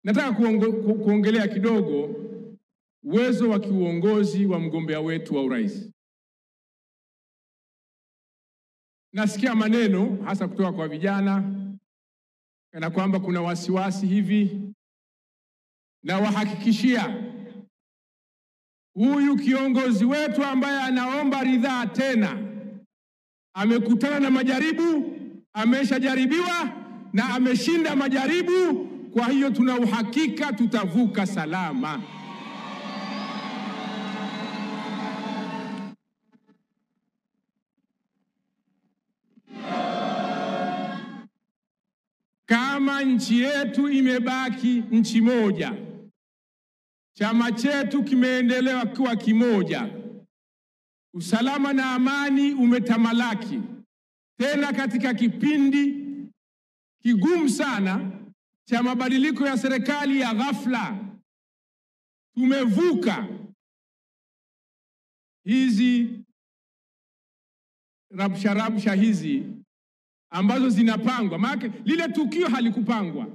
Nataka kuongelea kidogo uwezo wa kiuongozi wa mgombea wetu wa urais. Nasikia maneno hasa kutoka kwa vijana kana kwamba kuna wasiwasi hivi, na wahakikishia huyu kiongozi wetu ambaye anaomba ridhaa tena amekutana na majaribu, ameshajaribiwa na ameshinda majaribu. Kwa hiyo tuna uhakika tutavuka salama. Kama nchi yetu imebaki nchi moja, chama chetu kimeendelea kuwa kimoja, usalama na amani umetamalaki, tena katika kipindi kigumu sana cha mabadiliko ya serikali ya ghafla, tumevuka hizi rabsha hizi ambazo zinapangwa. Maana lile tukio halikupangwa,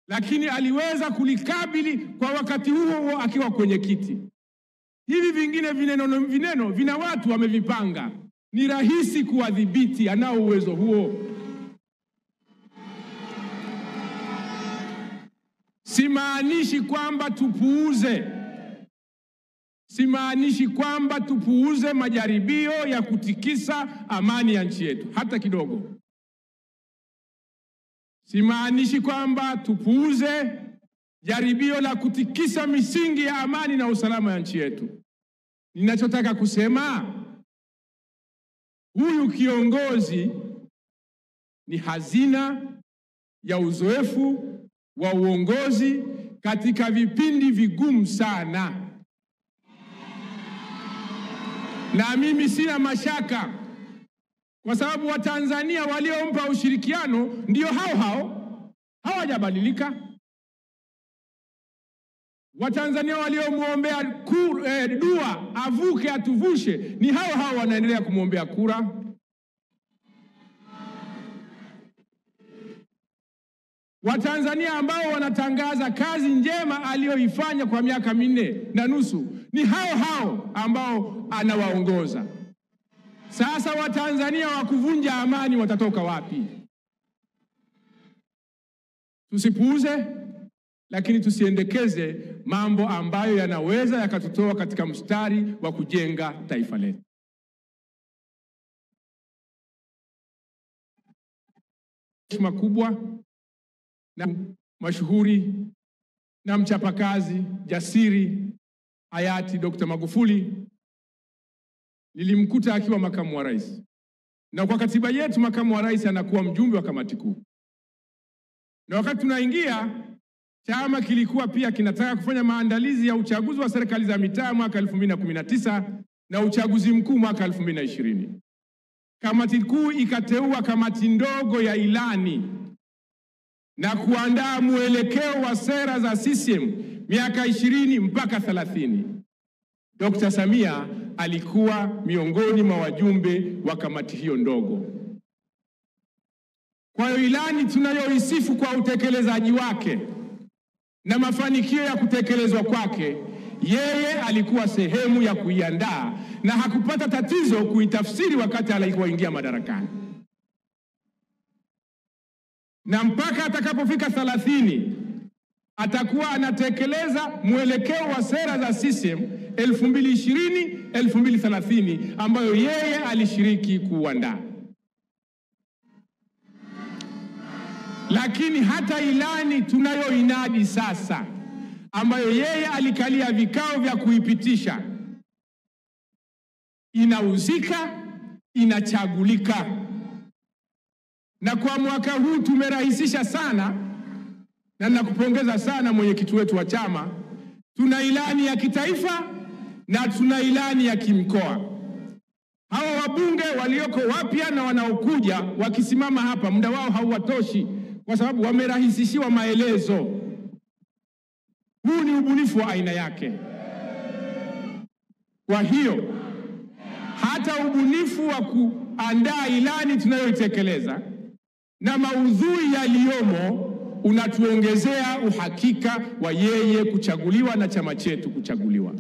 lakini aliweza kulikabili kwa wakati huo akiwa kwenye kiti. Hivi vingine vineno vina watu wamevipanga, ni rahisi kuwadhibiti, anao uwezo huo. Simaanishi kwamba tupuuze majaribio ya kutikisa amani ya nchi yetu hata kidogo. Simaanishi kwamba tupuuze jaribio la kutikisa misingi ya amani na usalama ya nchi yetu. Ninachotaka kusema, huyu kiongozi ni hazina ya uzoefu wa uongozi katika vipindi vigumu sana. Na mimi sina mashaka, kwa sababu Watanzania waliompa ushirikiano ndio hao hawajabadilika. Watanzania waliomuombea dua avuke atuvushe ni hao wanaendelea kumuombea kura. Watanzania ambao wanatangaza kazi njema aliyoifanya kwa miaka 4.5 ni hao ambao anawaongoza. Sasa Watanzania wa kuvunja amani watatoka wapi? Tusipuuze, lakini tusiendekeze mambo ambayo yanaweza yakatutoa katika mstari wa kujenga taifa letu. Heshima kubwa na mashuhuri na mchapakazi jasiri hayati Dr. Magufuli nilimkuta akiwa makamu wa rais, na kwa katiba yetu makamu wa rais anakuwa mjumbe wa kamati kuu. Na wakati tunaingia, chama kilikuwa pia kinataka kufanya maandalizi ya uchaguzi wa serikali za mitaa mwaka 2019 na uchaguzi mkuu mwaka 2020. Kamati kuu ikateua kamati ndogo ya ilani na kuandaa mwelekeo wa sera za CCM miaka 20 mpaka 30. Dr. Samia alikuwa miongoni mwa wajumbe wa kamati hiyo ndogo. Kwa hiyo ilani tunayoisifu kwa utekelezaji wake na mafanikio ya kutekelezwa kwake, yeye alikuwa sehemu ya kuiandaa na hakupata tatizo kuitafsiri wakati alipoingia madarakani. Na mpaka atakapofika 30 atakuwa anatekeleza mwelekeo wa sera za CCM 2020-2030 ambayo yeye alishiriki kuandaa. Lakini hata ilani tunayoinadi sasa, ambayo yeye alikalia vikao vya kuipitisha, inauzika, inachagulika. Na kwa mwaka huu tumerahisisha sana, na nakupongeza sana mwenyekiti wetu wa chama. Tuna ilani ya kitaifa na tuna ilani ya kimkoa. Hawa wabunge walioko wapya na wanaokuja wakisimama hapa, muda wao hauwatoshi kwa sababu wamerahisishiwa maelezo. Huu ni ubunifu wa aina yake. Kwa hiyo hata ubunifu wa kuandaa ilani tunayoitekeleza na maudhui yaliyomo unatuongezea uhakika wa yeye kuchaguliwa na chama chetu kuchaguliwa.